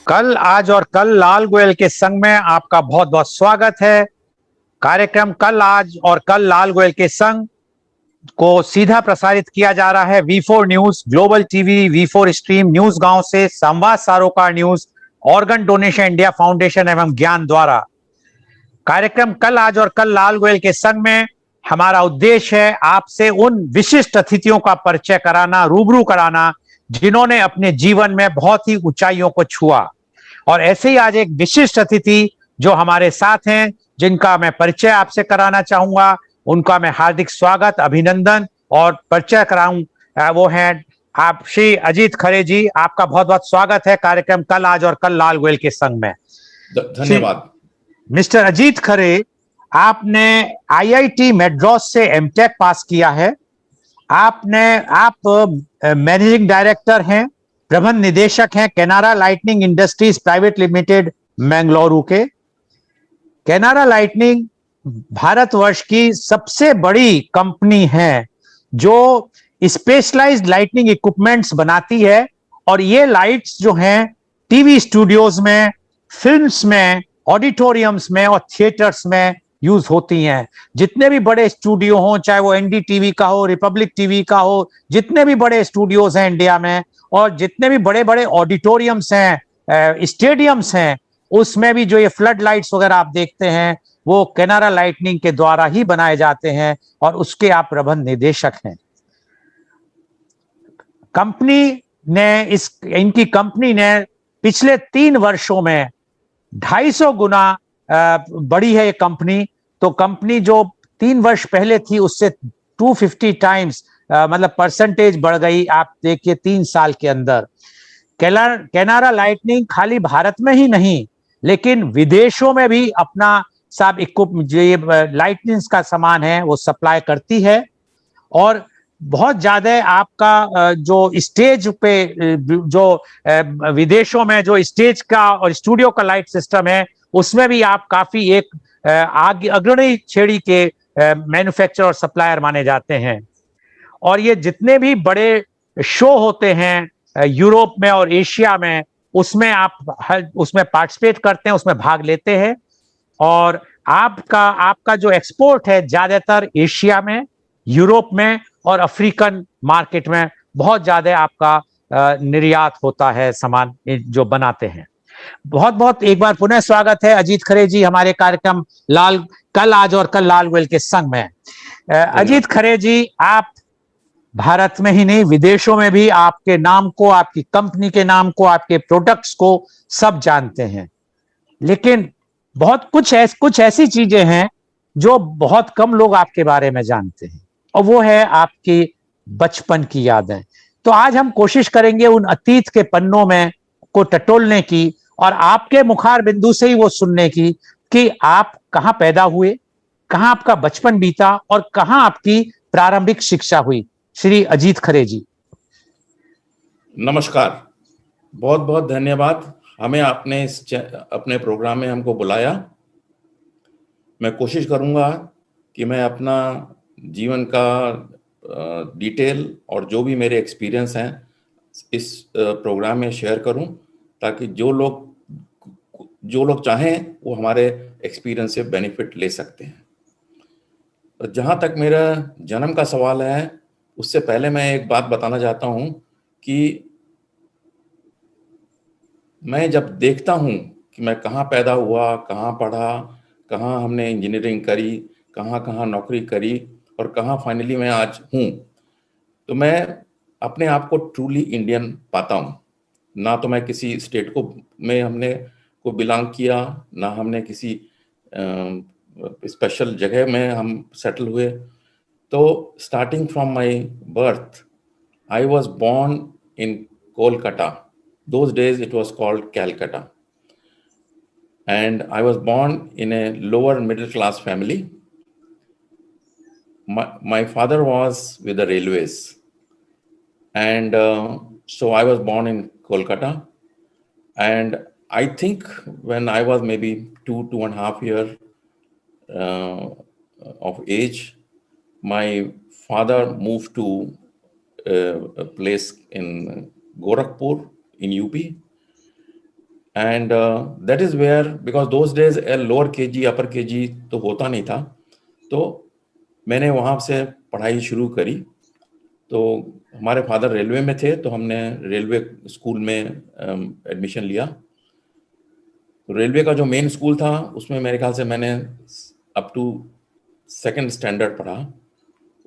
कल आज और कल लाल गोयल के संग में आपका बहुत बहुत स्वागत है। कार्यक्रम कल आज और कल लाल गोयल के संग को सीधा प्रसारित किया जा रहा है V4 news, global TV, V4 stream, news गांव से, संवाद सरोकार news, organ donation India foundation एवं ज्ञान द्वारा। कार्यक्रम कल आज और कल लाल गोयल के संग में हमारा उद्देश्य है आपसे उन विशिष्ट अतिथियों का परिचय कराना, रूबरू कराना, जिन्होंने अपने जीवन में बहुत ही ऊंचाइयों को छुआ। और ऐसे ही आज एक विशिष्ट अतिथि जो हमारे साथ हैं, जिनका मैं परिचय आपसे कराना चाहूंगा, उनका मैं हार्दिक स्वागत, अभिनंदन और परिचय कराऊं। वो हैं आप श्री अजीत खरे जी। आपका बहुत बहुत स्वागत है कार्यक्रम कल आज और कल लाल गोयल के संग में। धन्यवाद। मिस्टर अजीत खरे, आपने आईआईटी मद्रास से एमटेक पास किया है। आप मैनेजिंग डायरेक्टर हैं, प्रबंध निदेशक हैं Canara lighting industries private limited Mangaluru के। केनारा लाइटनिंग भारतवर्ष की सबसे बड़ी कंपनी है जो स्पेशलाइज्ड लाइटनिंग इक्विपमेंट्स बनाती है, और ये लाइट्स जो हैं टीवी स्टूडियोज में, फिल्म्स में, ऑडिटोरियम्स में और थिएटर्स में यूज होती हैं। जितने भी बड़े स्टूडियो हों, चाहे वो एनडीटीवी का हो, रिपब्लिक टीवी का हो, जितने भी बड़े स्टूडियोज हैं इंडिया में, और जितने भी बड़े बड़े ऑडिटोरियम्स हैं, स्टेडियम्स हैं, उसमें भी जो ये फ्लड लाइट्स वगैरह आप देखते हैं वो केनारा लाइटनिंग के द्वारा ही बनाए जाते हैं, और उसके आप प्रबंध निदेशक हैं। इनकी कंपनी ने पिछले 3 वर्षों में 250 गुना बड़ी है ये कंपनी। तो कंपनी जो 3 वर्ष पहले थी उससे 250 टाइम्स मतलब परसेंटेज बढ़ गई। आप देखिए 3 साल के अंदर केनारा लाइटनिंग खाली भारत में ही नहीं, लेकिन विदेशों में भी अपना सब जो ये लाइटनिंग का सामान है वो सप्लाई करती है। और बहुत ज्यादा आपका जो स्टेज पे जो विदेशों में जो स्टेज का और स्टूडियो का लाइट सिस्टम है, उसमें भी आप काफी एक अग्रणी श्रेणी के मैन्युफैक्चरर और सप्लायर माने जाते हैं। और ये जितने भी बड़े शो होते हैं यूरोप में और एशिया में, उसमें आप उसमें पार्टिसिपेट करते हैं, उसमें भाग लेते हैं। और आपका जो एक्सपोर्ट है ज्यादातर एशिया में, यूरोप में और अफ्रीकन मार्केट में बहुत ज्यादा आपका निर्यात होता है सामान जो बनाते हैं। बहुत बहुत एक बार पुनः स्वागत है अजीत खरे जी हमारे कार्यक्रम कल आज और कल लाल गोयल के संग में। अजीत खरे जी, आप भारत में ही नहीं विदेशों में भी आपके नाम को, आपकी कंपनी के नाम को, आपके प्रोडक्ट्स को सब जानते हैं। लेकिन कुछ ऐसी चीजें हैं जो बहुत कम लोग आपके बारे में जानते हैं, और वो है आपकी बचपन की यादें। तो आज हम कोशिश करेंगे उन अतीत के पन्नों में को टटोलने की, और आपके मुखार बिंदु से ही वो सुनने की कि आप कहां पैदा हुए, कहां आपका बचपन बीता और कहां आपकी प्रारंभिक शिक्षा हुई। श्री अजीत खरे जी, नमस्कार। बहुत बहुत धन्यवाद, हमें आपने अपने प्रोग्राम में हमको बुलाया। मैं कोशिश करूंगा कि मैं अपना जीवन का डिटेल और जो भी मेरे एक्सपीरियंस हैं इस प्रोग्राम में शेयर करूं, ताकि जो लोग चाहें वो हमारे एक्सपीरियंस से बेनिफिट ले सकते हैं। जहां तक मेरा जन्म का सवाल है, उससे पहले मैं एक बात बताना चाहता हूं कि मैं जब देखता हूं कि मैं कहाँ पैदा हुआ, कहाँ पढ़ा, कहाँ हमने इंजीनियरिंग करी, कहाँ कहाँ नौकरी करी और कहाँ फाइनली मैं आज हूँ, तो मैं अपने आप को ट्रूली इंडियन पाता हूँ। ना तो मैं किसी स्टेट हमने बिलोंग किया, ना हमने किसी स्पेशल जगह में हम सेटल हुए। तो starting from my birth, I was born in Kolkata. Those days it was called Calcutta. And I was born in a lower middle class family. My father was with the railways. And so I was born in Kolkata. And I think when I was maybe 2.5 years of age, my father moved to a place in Gorakhpur in UP. And that is where, because those days lower KG upper KG तो होता नहीं था, तो मैंने वहाँ से पढ़ाई शुरू करी। तो हमारे फादर रेलवे में थे, तो हमने रेलवे स्कूल में एडमिशन लिया। तो रेलवे का जो मेन स्कूल था उसमें मेरे ख्याल से मैंने अप टू सेकंड स्टैंडर्ड पढ़ा।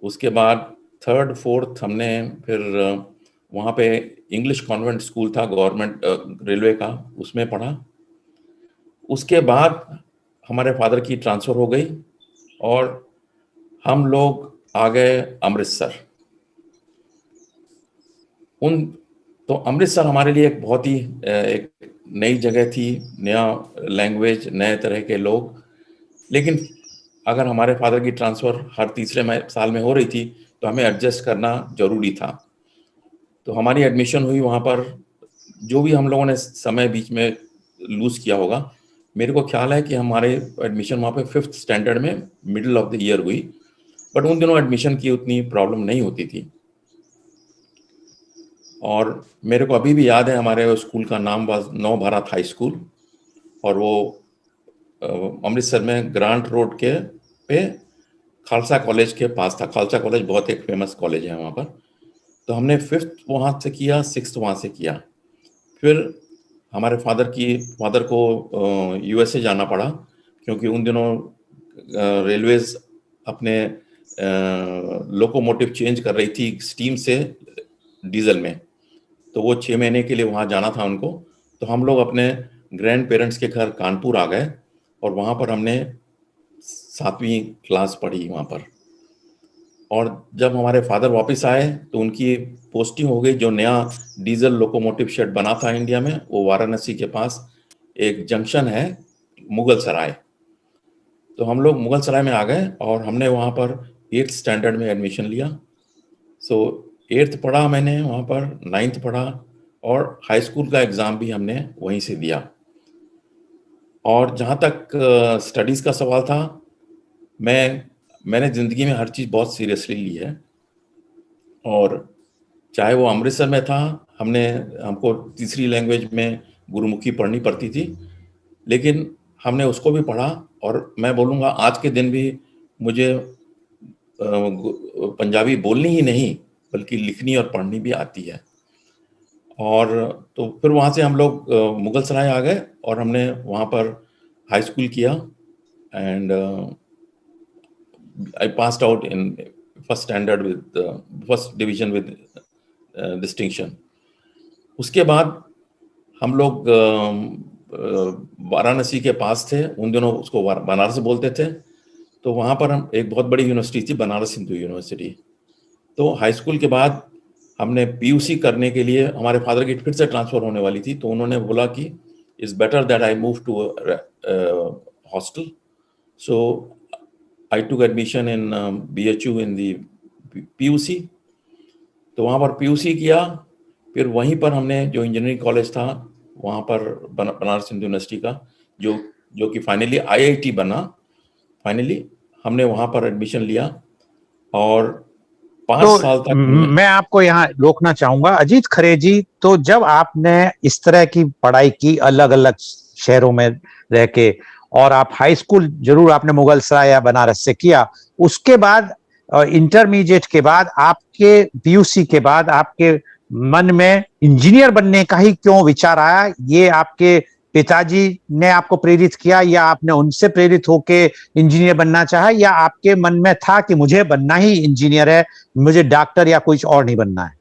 उसके बाद थर्ड फोर्थ हमने फिर वहाँ पे इंग्लिश कॉन्वेंट स्कूल था गवर्नमेंट रेलवे का, उसमें पढ़ा। उसके बाद हमारे फादर की ट्रांसफ़र हो गई और हम लोग आ गए अमृतसर। तो अमृतसर हमारे लिए एक बहुत ही एक नई जगह थी, नया लैंग्वेज, नए तरह के लोग। लेकिन अगर हमारे फादर की ट्रांसफ़र हर तीसरे साल में हो रही थी, तो हमें एडजस्ट करना ज़रूरी था। तो हमारी एडमिशन हुई वहाँ पर। जो भी हम लोगों ने समय बीच में लूज़ किया होगा, मेरे को ख्याल है कि हमारे एडमिशन वहाँ पे 5th स्टैंडर्ड में मिडल ऑफ द ईयर हुई। बट उन दिनों एडमिशन की उतनी प्रॉब्लम नहीं होती थी। और मेरे को अभी भी याद है, हमारे स्कूल का नाम वाज नव भारत हाई स्कूल, और वो अमृतसर में ग्रांट रोड के पे खालसा कॉलेज के पास था। खालसा कॉलेज बहुत एक फेमस कॉलेज है वहाँ पर। तो हमने 5th वहाँ से किया, 6th वहाँ से किया। फिर हमारे फादर को यूएसए जाना पड़ा, क्योंकि उन दिनों रेलवेज अपने लोकोमोटिव चेंज कर रही थी स्टीम से डीजल में। तो वो 6 महीने के लिए वहाँ जाना था उनको। तो हम लोग अपने ग्रैंड पेरेंट्स के घर कानपुर आ गए, और वहाँ पर हमने 7वीं क्लास पढ़ी वहाँ पर। और जब हमारे फादर वापस आए तो उनकी पोस्टिंग हो गई। जो नया डीजल लोकोमोटिव शेड बना था इंडिया में, वो वाराणसी के पास एक जंक्शन है, मुगल सराय। तो हम लोग मुगल सराय में आ गए और हमने वहाँ पर 8th स्टैंडर्ड में एडमिशन लिया। सो 8th पढ़ा मैंने वहाँ पर, 9th पढ़ा, और हाई स्कूल का एग्ज़ाम भी हमने वहीं से दिया। और जहाँ तक स्टडीज़ का सवाल था, मैंने ज़िंदगी में हर चीज़ बहुत सीरियसली ली है। और चाहे वो अमृतसर में था, हमको तीसरी लैंग्वेज में गुरुमुखी पढ़नी पड़ती थी, लेकिन हमने उसको भी पढ़ा। और मैं बोलूँगा आज के दिन भी मुझे पंजाबी बोलनी ही नहीं, बल्कि लिखनी और पढ़नी भी आती है। और तो फिर वहाँ से हम लोग मुगल सराय आ गए, और हमने वहाँ पर हाई स्कूल किया। And I passed out in first standard with first division with distinction. उसके बाद हम लोग वाराणसी के पास थे, उन दिनों उसको बनारस बोलते थे। तो वहाँ पर हम एक बहुत बड़ी यूनिवर्सिटी थी, बनारस हिंदू यूनिवर्सिटी। तो हाई स्कूल के बाद हमने पीयूसी करने के लिए, हमारे फादर की फिर से ट्रांसफ़र होने वाली थी, तो उन्होंने बोला कि it's better that I move to hostel. So I took admission in BHU in the PUC. तो वहाँ पर पीयूसी किया। फिर वहीं पर हमने जो इंजीनियरिंग कॉलेज था वहाँ पर बनारस हिंदू यूनिवर्सिटी का, जो कि फाइनली IIT बना, फाइनली हमने वहाँ पर एडमिशन लिया। और 5 तो साल तक हमने। मैं आपको यहाँ रोकना चाहूंगा अजीत खरे जी। तो जब आपने इस तरह की पढ़ाई की अलग अलग शहरों में रह के, और आप हाई स्कूल जरूर आपने मुगल सराय या बनारस से किया, उसके बाद इंटरमीडिएट के बाद आपके पीयूसी के बाद आपके मन में इंजीनियर बनने का ही क्यों विचार आया? ये आपके पिताजी ने आपको प्रेरित किया, या आपने उनसे प्रेरित होके इंजीनियर बनना चाहा, या आपके मन में था कि मुझे बनना ही इंजीनियर है, मुझे डॉक्टर या कुछ और नहीं बनना है?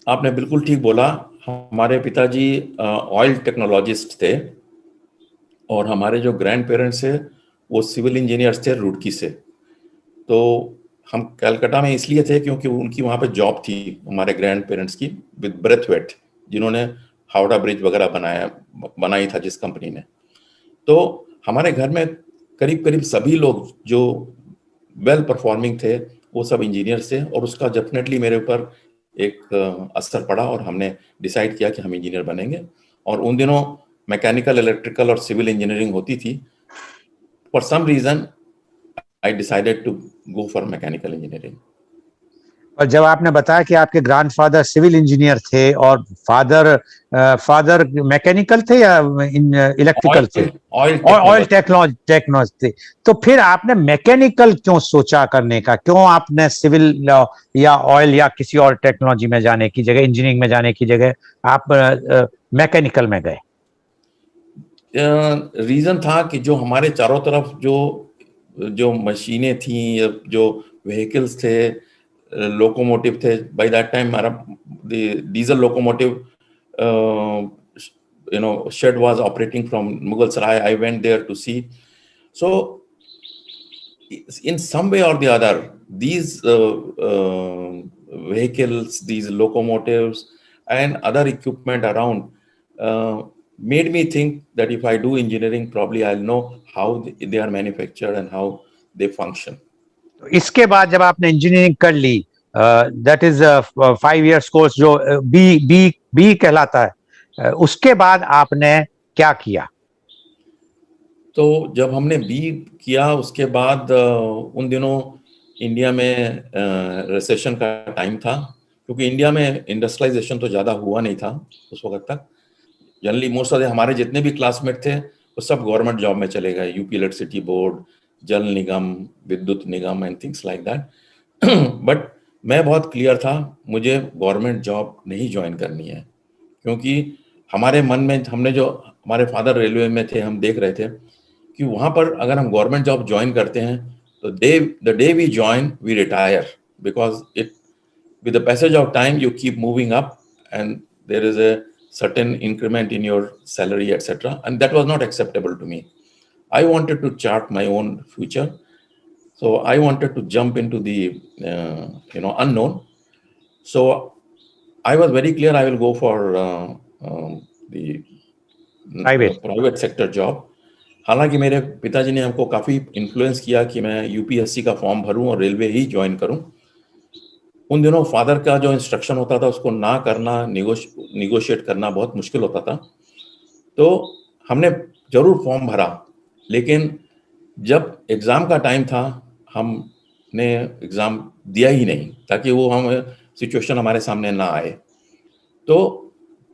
आपने बिल्कुल ठीक बोला। हमारे पिताजी ऑयल टेक्नोलॉजिस्ट थे, और हमारे जो ग्रैंड पेरेंट्स थे वो सिविल इंजीनियर्स थे रुड़की से। तो हम कलकत्ता में इसलिए थे क्योंकि उनकी वहाँ पे जॉब थी, हमारे ग्रैंड पेरेंट्स की, विद ब्रेथवेट, जिन्होंने हावड़ा ब्रिज वगैरह बनाई था जिस कंपनी ने। तो हमारे घर में करीब करीब सभी लोग जो वेल परफॉर्मिंग थे वो सब इंजीनियर्स थे, और उसका डेफिनेटली मेरे ऊपर एक असर पड़ा, और हमने डिसाइड किया कि हम इंजीनियर बनेंगे। और उन दिनों मैकेनिकल, इलेक्ट्रिकल और सिविल इंजीनियरिंग होती थी। For some reason I decided to go for mechanical engineering. और जब आपने बताया कि आपके ग्रैंडफादर सिविल इंजीनियर थे और फादर मैकेनिकल थे या इलेक्ट्रिकल थे, ऑयल और ऑयल टेक्नोलॉजी। टेक्नोलॉजी थे, तो फिर आपने मैकेनिकल क्यों सोचा करने का? क्यों आपने सिविल या ऑयल या किसी और टेक्नोलॉजी में जाने की जगह, इंजीनियरिंग में जाने की जगह आप मैकेनिकल में गए? रीजन था कि जो हमारे चारों तरफ जो जो मशीनें थी, जो व्हीकल्स थे, लोकोमोटिव थे, बाय दैट टाइम हमारा diesel locomotive shed was operating from Mughal Sarai. I went there to see. So in some way or the other, these vehicles, these locomotives and other equipment around made me think that if I do engineering, probably I'll know how they are manufactured and how they function. इसके बाद जब आपने engineering कर ली, that is 5 years course जो B B B कहलाता है, उसके बाद आपने क्या किया? तो जब हमने बी किया उसके बाद उन दिनों इंडिया में रिसेशन का टाइम था, क्योंकि इंडिया में इंडस्ट्रियलाइजेशन तो ज़्यादा हुआ नहीं था उस वक्त तक। जनरली मोस्ट ऑफ हमारे जितने भी क्लासमेट थे वो सब गवर्नमेंट जॉब में चले गए, यूपी इलेक्ट्रिसिटी बोर्ड, जल निगम, विद्युत निगम and things like that. But मैं बहुत क्लियर था, मुझे गवर्नमेंट जॉब नहीं ज्वाइन करनी है, क्योंकि हमारे मन में, हमने जो, हमारे फादर रेलवे में थे, हम देख रहे थे कि वहाँ पर अगर हम गवर्नमेंट जॉब ज्वाइन करते हैं तो the day we join we retire, because it with the passage of time you keep moving up and there is a certain increment in your salary, etc., and that was not acceptable to me. I wanted to chart my own future, so I wanted to jump into the unknown. So I was very clear I will go for the private? private sector job. हालांकि मेरे पिताजी ने हमको काफ़ी influence किया कि मैं UPSC का फॉर्म भरूं और रेलवे ही ज्वाइन करूं। उन दिनों फादर का जो इंस्ट्रक्शन होता था उसको ना करना, निगोशिएट करना बहुत मुश्किल होता था। तो हमने जरूर फॉर्म भरा, लेकिन जब एग्ज़ाम का टाइम था हमने एग्ज़ाम दिया ही नहीं, ताकि वो हम सिचुएशन हमारे सामने ना आए। तो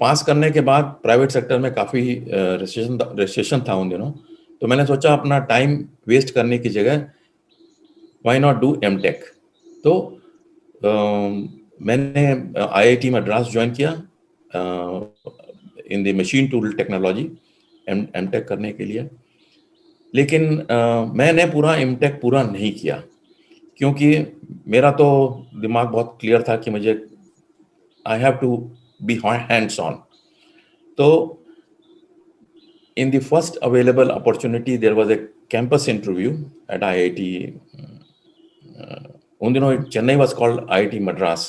पास करने के बाद प्राइवेट सेक्टर में काफ़ी रिसेशन था उन दिनों, तो मैंने सोचा अपना टाइम वेस्ट करने की जगह व्हाई नॉट डू एमटेक। तो मैंने आईआईटी मद्रास ज्वाइन किया in the machine tool technology, MTech करने के लिए। लेकिन मैंने पूरा एमटेक पूरा नहीं किया, क्योंकि मेरा तो दिमाग बहुत क्लियर था कि मुझे I have to be hands on. तो in the first available opportunity there was a campus interview at IIT. उन दिनों Chennai was called IIT Madras,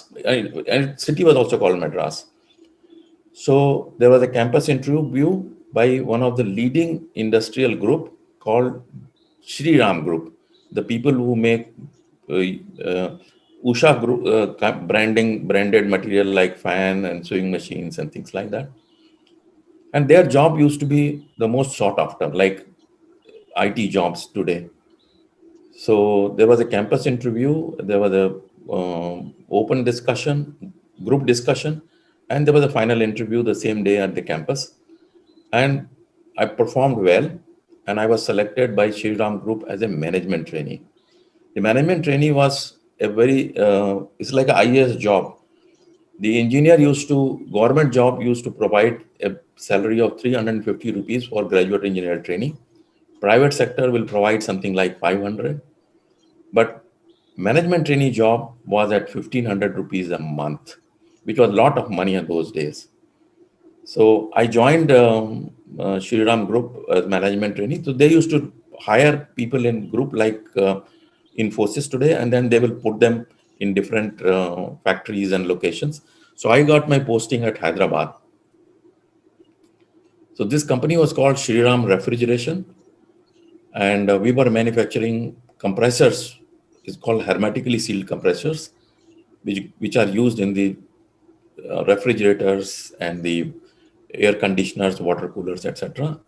and city was also called Madras. So there was a campus interview by one of the leading industrial group called Shri Ram Group, the people who make Usha group branded material like fan and sewing machines and things like that. And their job used to be the most sought after, like IT jobs today. So there was a campus interview, there was a open discussion, group discussion, and there was a final interview the same day at the campus. And I performed well, and I was selected by Shri Ram Group as a management trainee. The management trainee was a very, it's like an IAS job. The government job used to provide a salary of 350 rupees for graduate engineer trainee. Private sector will provide something like 500. But management trainee job was at 1,500 rupees a month, which was a lot of money in those days. So I joined Shri Ram Group as management trainee. So they used to hire people in group like Infosys today, and then they will put them in different factories and locations. So I got my posting at Hyderabad. So this company was called Shri Ram Refrigeration, and we were manufacturing compressors. It's called hermetically sealed compressors, which are used in the refrigerators and the air conditioners, water coolers, etc.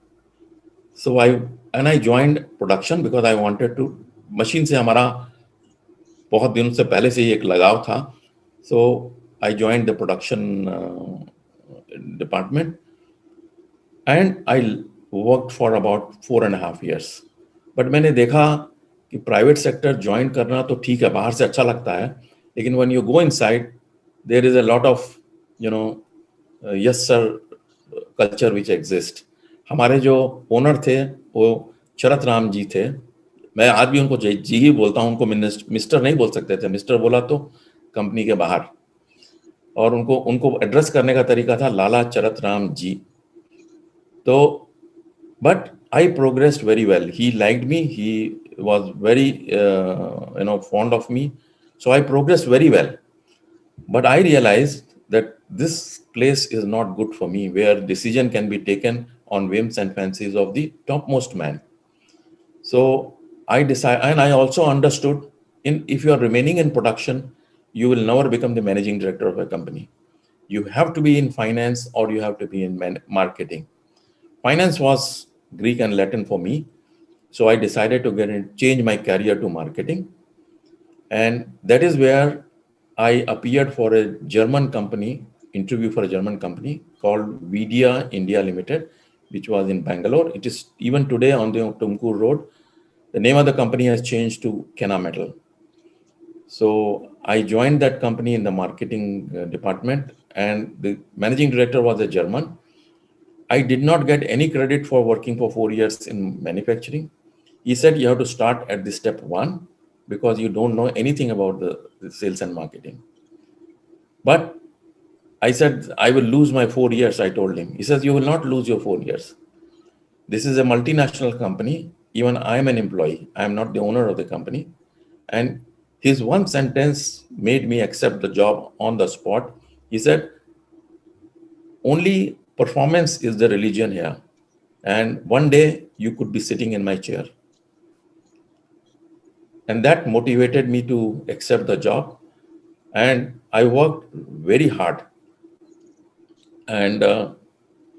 So I joined production because I wanted to, machine से हमारा बहुत दिनों से पहले से ही एक लगाव था, So I joined the production department, and I worked for about 4.5 years. But मैंने देखा कि प्राइवेट सेक्टर ज्वाइन करना तो ठीक है, बाहर से अच्छा लगता है, लेकिन when you go inside, there is a lot of, you know, yes sir culture which exists. हमारे जो ओनर थे वो शरत राम जी थे, मैं आज भी उनको जी ही बोलता हूँ, उनको मिस्टर नहीं बोल सकते थे, मिस्टर बोला तो कंपनी के बाहर, और उनको एड्रेस करने का तरीका था लाला चरत राम जी. तो but I progressed very well. He liked me. He was very, fond of me. So I progressed very well. But I realized that this place is not good for me, where decision can be taken on whims and fancies of the topmost man. So I decided, and I also understood, if you are remaining in production, you will never become the managing director of a company. You have to be in finance, or you have to be in marketing. Finance was Greek and Latin for me, so I decided to change my career to marketing, and that is where I appeared for a German company, interview for a German company called Vidya India Limited, which was in Bangalore. It is even today on the Tumkur Road. The name of the company has changed to Kenna Metal. So I joined that company in the marketing department, and the managing director was a German. I did not get any credit for working for 4 years in manufacturing. He said you have to start at the step 1 because you don't know anything about the sales and marketing. But I said, I will lose my 4 years, I told him. He says, you will not lose your 4 years. This is a multinational company. Even I am an employee. I am not the owner of the company. And his one sentence made me accept the job on the spot. He said, only performance is the religion here. And one day you could be sitting in my chair. And that motivated me to accept the job. And I worked very hard. And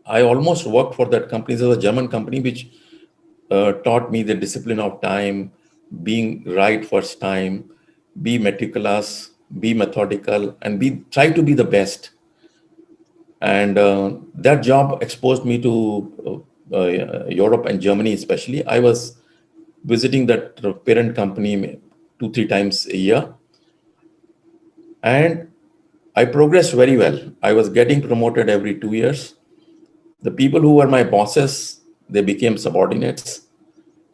I almost worked for that company. This was a German company which taught me the discipline of time, being right first time, be meticulous, be methodical, and try to be the best. And that job exposed me to Europe and Germany especially. I was visiting that parent company 2-3 times a year. And I progressed very well. I was getting promoted every 2 years. The people who were my bosses, they became subordinates.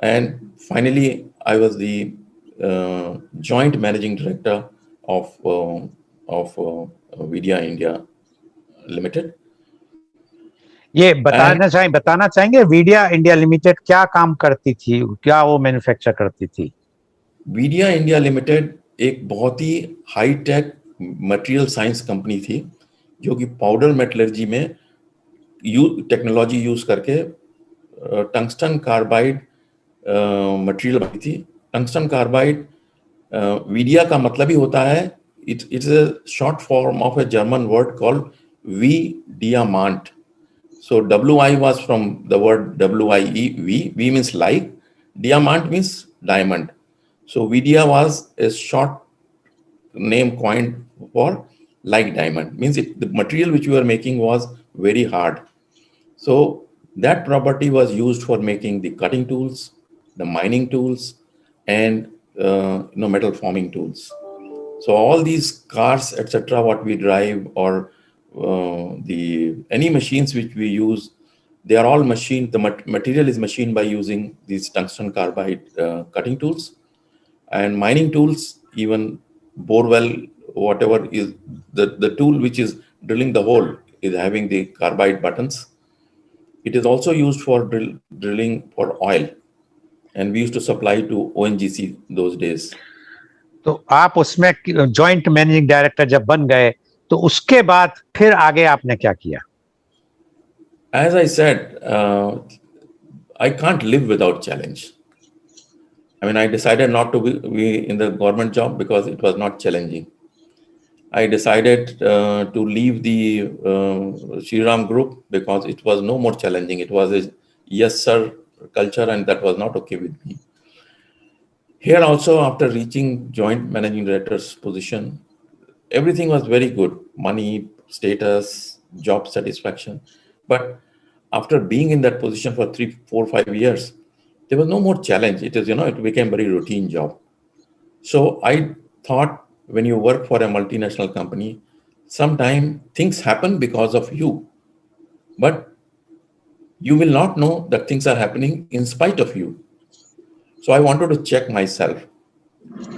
And finally, I was the joint managing director of Vidya India Limited. ये बताना चाहेंगे video India limited क्या काम करती थी, क्या वो manufacture करती थी? वीडिया इंडिया लिमिटेड एक बहुत ही high tech material science company थी, जो कि पाउडर मेटलर्जी में टेक्नोलॉजी यूज करके टंगस्टन कार्बाइड मटेरियल बनी थी. टंगस्टन कार्बाइड वीडिया का मतलब ही होता है, it is a short form of a German word called वी डियामांट. So WI was from the word WIE, V means like, diamant means diamond. So Vidya was a short name coined for like diamond, means the material which we were making was very hard. So that property was used for making the cutting tools, the mining tools, and metal forming tools. So all these cars, etc., what we drive, or any machines which we use, they are all machined. The material is machined by using these tungsten carbide cutting tools, and mining tools, even borewell, whatever is the tool which is drilling the hole is having the carbide buttons. It is also used for drilling for oil, and we used to supply to ONGC those days. तो आप उसमें joint managing director जब बन गए तो उसके बाद फिर आगे आपने क्या किया? As I said, I can't live without challenge. I mean, I decided not to be in the government job because it was not challenging. I decided to leave the Shriram Group because it was no more challenging. It was a yes sir culture, and that was not okay with me. Here also, after reaching joint managing director's position, everything was very good, money, status, job satisfaction. But after being in that position for 3, 4, 5 years, there was no more challenge. It is, it became very routine job. So I thought, when you work for a multinational company, sometime things happen because of you, but you will not know that things are happening in spite of you. So I wanted to check myself.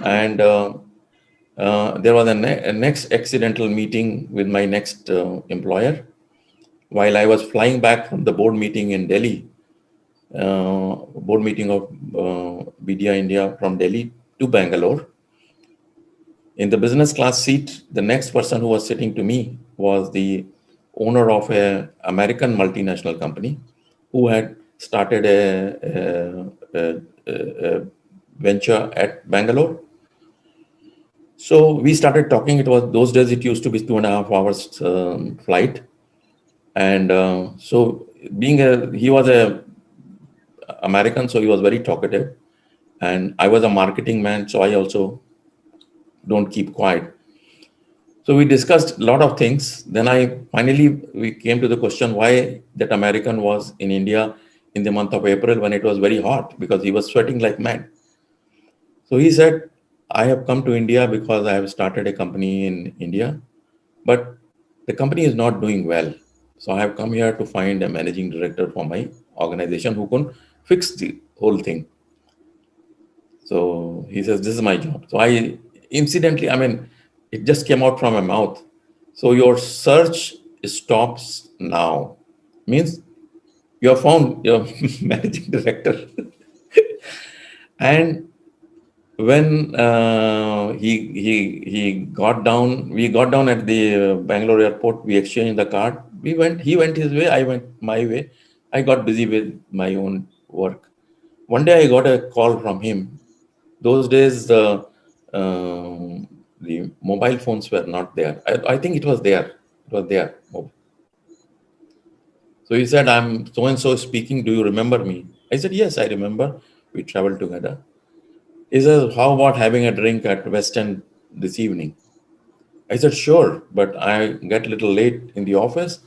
And there was a next accidental meeting with my next employer while I was flying back from the board meeting in Delhi, board meeting of BDI India from Delhi to Bangalore. In the business class seat, the next person who was sitting to me was the owner of a American multinational company who had started a venture at Bangalore. So we started talking. It was those days. It used to be 2.5 hours flight, and so he was a American, so he was very talkative, and I was a marketing man, so I also don't keep quiet. So we discussed a lot of things. Then we came to the question why that American was in India in the month of April when it was very hot, because he was sweating like mad. So he said, I have come to India because I have started a company in India, but the company is not doing well. So I have come here to find a managing director for my organization who can fix the whole thing. So he says, this is my job. So incidentally, it just came out from my mouth. So your search stops now. Means you have found your managing director. And when he got down, we got down at the Bangalore airport. We exchanged the card. He went his way. I went my way. I got busy with my own work. One day I got a call from him. Those days, the mobile phones were not there. I think it was there. It was there. So he said, I'm so and so speaking. Do you remember me? I said, yes, I remember. We traveled together. He says, how about having a drink at West End this evening? I said, sure, but I get a little late in the office.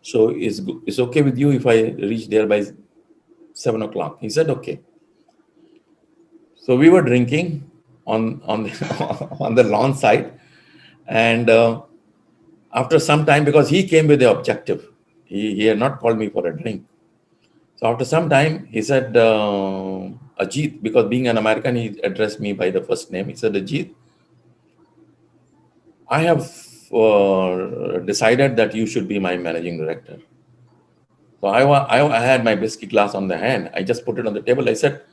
So it's okay with you if I reach there by 7 o'clock? He said, okay. So we were drinking on the, on the lawn side. And after some time, because he came with the objective, he had not called me for a drink. So after some time, he said, Ajit, because being an American, he addressed me by the first name. He said, Ajit, I have decided that you should be my managing director. So I had my whiskey glass on the hand. I just put it on the table. I said,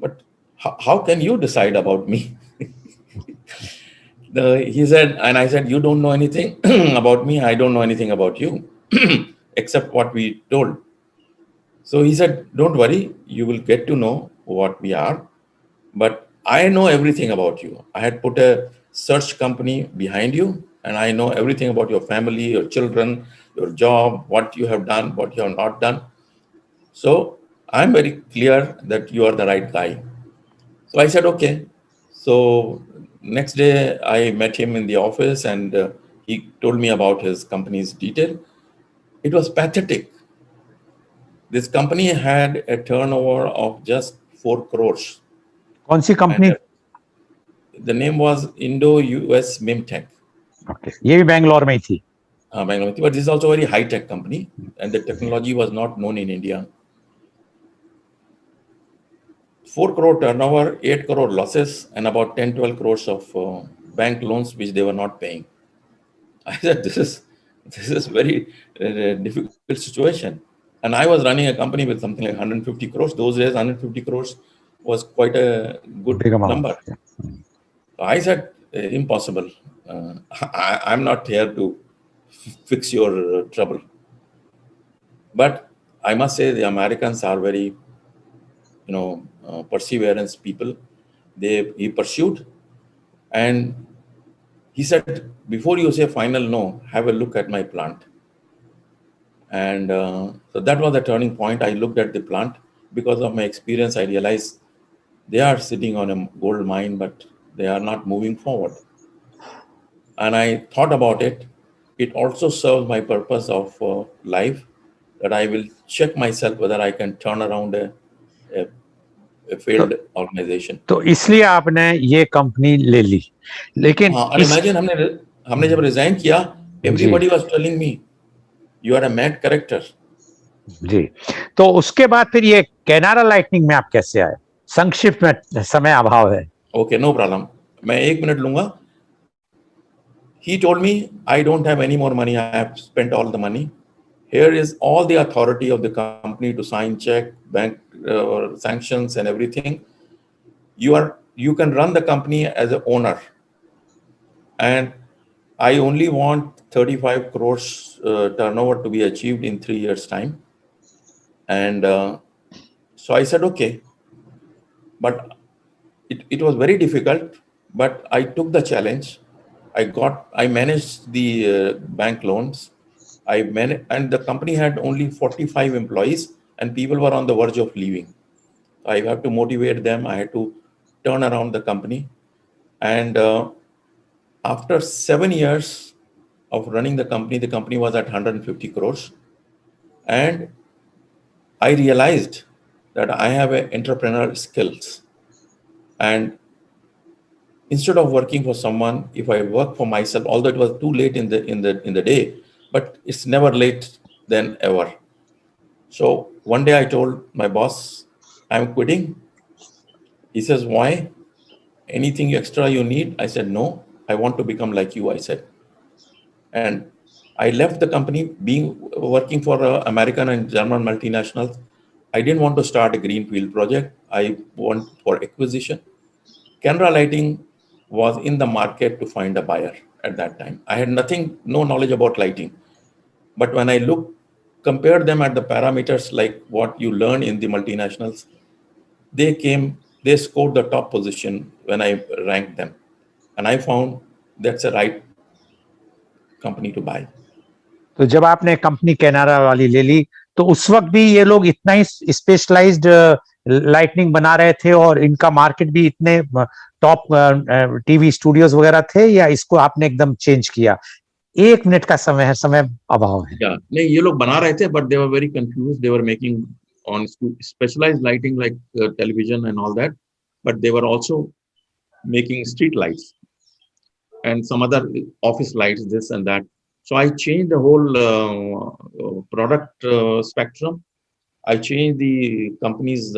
but how can you decide about me? He said, and I said, you don't know anything about me. I don't know anything about you, except what we told. So he said, don't worry, you will get to know what we are. But I know everything about you. I had put a search company behind you, and I know everything about your family, your children, your job, what you have done, what you have not done. So I'm very clear that you are the right guy. So I said, okay. So next day I met him in the office, and he told me about his company's detail. It was pathetic. This company had a turnover of just 4 crores. कौन सी company? And the name was Indo-US Mimtech. Okay. ये भी बैंगलोर में ही थी. Bangalore. But this is also a very high-tech company, and the technology was not known in India. 4 crore turnover, 8 crore losses, and about 10, 12 crores of bank loans which they were not paying. I said, this is very difficult situation. And I was running a company with something like 150 crores. Those days, 150 crores was quite a good Big amount. number. Yeah. I said, impossible. I'm not here to fix your trouble. But I must say the Americans are very, perseverance people. He pursued, and he said, before you say final no, have a look at my plant. And so that was a turning point. I looked at the plant. Because of my experience, I realized they are sitting on a gold mine, but they are not moving forward. and I thought about it. It also serves my purpose of life, that I will check myself whether I can turn around a failed organization. तो इसलिए आपने ये company ले ली, लेकिन हाँ, और imagine हमने जब रिजाइन किया, everybody was telling me you are a mad character. जी, तो उसके बाद फिर ये कैनारा लाइटनिंग में आप कैसे आए? संक्षिप्त में, समय अभाव है. ओके, नो प्रॉब्लम, मैं 1 मिनट लूंगा. He told me, I don't have any more money. I have spent all the money. Here is all the authority of the company to sign check, bank sanctions and everything. You can run the company as an owner. And I only want 35 crores turnover to be achieved in 3 years' time. And so I said, okay. But it was very difficult, but I took the challenge. I managed the bank loans. And the company had only 45 employees, and people were on the verge of leaving. I had to motivate them. I had to turn around the company. And after 7 years of running the company was at 150 crores. And I realized that I have entrepreneurial skills. And instead of working for someone, if I work for myself, although it was too late in the day, but it's never late than ever. So one day I told my boss, I'm quitting. He says, why? Anything extra you need? I said, no, I want to become like you, I said. And I left the company, working for American and German multinationals. I didn't want to start a greenfield project. I want for acquisition. Canara Lighting was in the market to find a buyer at that time. I had no knowledge about lighting. But when I compared them at the parameters like what you learn in the multinationals, they scored the top position when I ranked them. And I found that's a right company to buy. तो जब आपने company Canara वाली ले ली, तो उस वक्त भी ये लोग इतना ही स्पेशलाइज्ड लाइटनिंग बना रहे थे और इनका मार्केट भी इतने टॉप टीवी स्टूडियोज वगैरह थे, या इसको आपने एकदम चेंज किया? 1 मिनट का समय है, समय अभाव है. नहीं, ये लोग बना रहे थे, but they were very confused. They were making on specialized lighting like television and all that, but they were also making street lights and some other office lights, this and that. So I changed the whole product spectrum. I changed the company's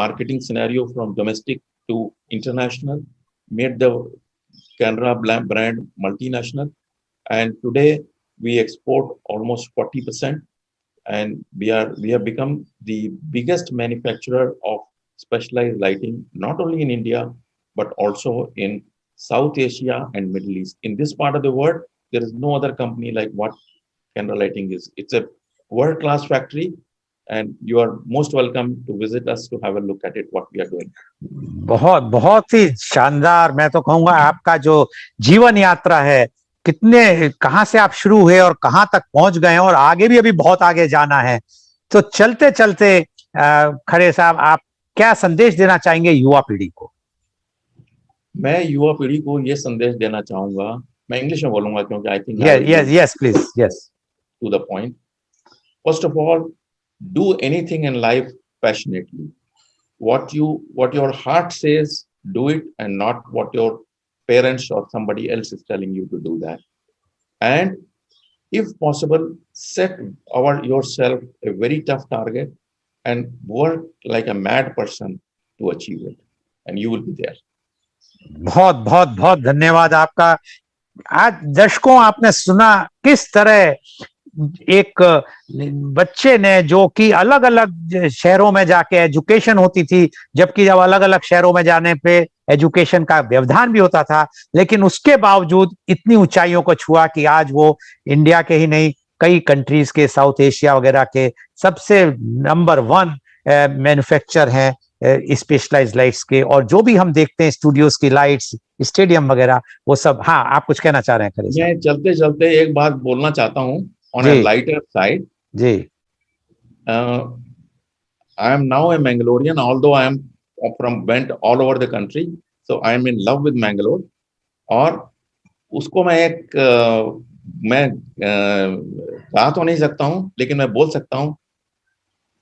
marketing scenario from domestic to international, made the Canara brand multinational, and today we export almost 40%. And we have become the biggest manufacturer of specialized lighting, not only in India, but also in South Asia and Middle East. In this part of the world, there is no other company like what Canara Lighting is. It's a world-class factory, and you are most welcome to visit us to have a look at it, what we are doing. बहुत बहुत ही शानदार. मैं तो कहूंगा आपका जो जीवन यात्रा है, कहां से आप शुरू हुए और कहां तक पहुंच गए, और आगे भी अभी बहुत आगे जाना है. तो चलते चलते खरे साहब, आप क्या संदेश देना चाहेंगे युवा पीढ़ी को? मैं युवा पीढ़ी को ये संदेश देना चाहूंगा, मैं इंग्लिश में बोलूंगा क्योंकि I think yes please, yes, to the point. First of all, do anything in life passionately. What your heart says, do it, and not what your parents or somebody else is telling you to do that. And if possible, set yourself a very tough target and work like a mad person to achieve it, and you will be there. बहुत बहुत बहुत धन्यवाद आपका. आज दर्शकों, आपने सुना किस तरह एक बच्चे ने, जो कि अलग अलग शहरों में जाके एजुकेशन होती थी, जबकि जब अलग अलग शहरों में जाने पे एजुकेशन का व्यवधान भी होता था, लेकिन उसके बावजूद इतनी ऊंचाइयों को छुआ कि आज वो इंडिया के ही नहीं, कई कंट्रीज के, साउथ एशिया वगैरह के सबसे नंबर 1 मैन्युफैक्चरर हैं स्पेशलाइज्ड लाइट्स के. और जो भी हम देखते हैं स्टूडियोज की लाइट्स, स्टेडियम वगैरह, वो सब. हाँ, आप कुछ कहना चाह रहे हैं? मैं चलते चलते एक बात बोलना चाहता हूँ on a lighter side. Ji. I am now a Mangalorean, although I am went all over the country. So I am in love with Mangalore. और उसको मैं मैं गा तो नहीं सकता हूँ, लेकिन मैं बोल सकता हूँ,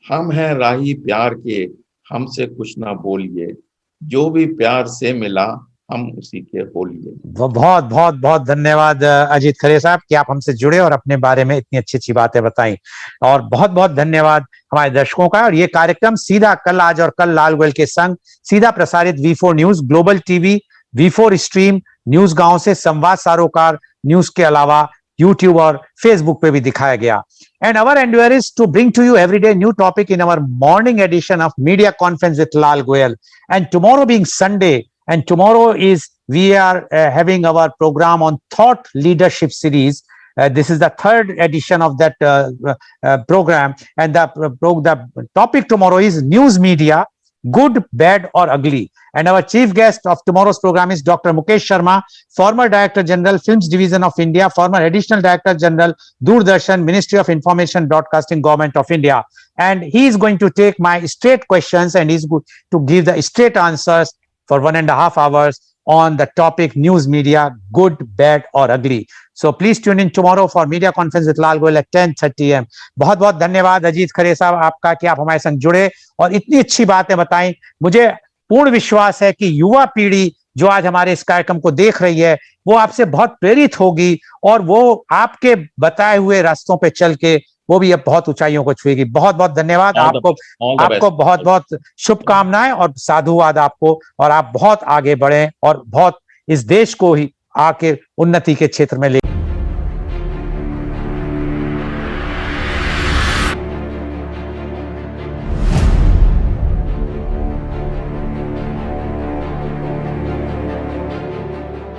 हम हैं राही प्यार के, हमसे कुछ ना बोलिए, जो भी प्यार से मिला हम उसी के होलिए। बहुत बहुत बहुत धन्यवाद अजीत खरे साहब कि आप हमसे जुड़े और अपने बारे में इतनी अच्छी अच्छी बातें बताई। और बहुत बहुत धन्यवाद हमारे दर्शकों का। और ये कार्यक्रम सीधा कल, आज और कल लाल गोयल के संग सीधा प्रसारित V4 news, global TV, V4 stream, news गांव से संवाद सारोकार न्यूज के अलावा यूट्यूब और फेसबुक पे भी दिखाया गया। And our endeavor is to bring to you everyday new topic in our morning edition of Media Conference with Lal Goyal. And tomorrow being Sunday, and tomorrow is we are having our program on Thought Leadership Series. This is the third edition of that program, and the topic tomorrow is news media, good, bad, or ugly. And our chief guest of tomorrow's program is Dr. Mukesh Sharma, former Director General, Films Division of India, former Additional Director General, Doordarshan, Ministry of Information Broadcasting, Government of India. And he is going to take my straight questions and he's going to give the straight answers for 1.5 hours on the topic news media, good, bad, or ugly. So please tune in tomorrow for Media Conference with Lal Goyal at 10:30 AM. बहुत बहुत धन्यवाद अजीत खरे साहब आपका कि आप हमारे संग जुड़े और इतनी अच्छी बातें बताई। मुझे पूर्ण विश्वास है कि युवा पीढ़ी जो आज हमारे इस कार्यक्रम को देख रही है वो आपसे बहुत प्रेरित होगी और वो आपके बताए हुए रास्तों पे चल के वो भी अब बहुत ऊंचाइयों को छुएगी। बहुत बहुत धन्यवाद आपको बहुत बहुत शुभकामनाएं और साधुवाद आपको, और आप बहुत आगे बढ़ें और बहुत इस देश को ही आके उन्नति के क्षेत्र में ले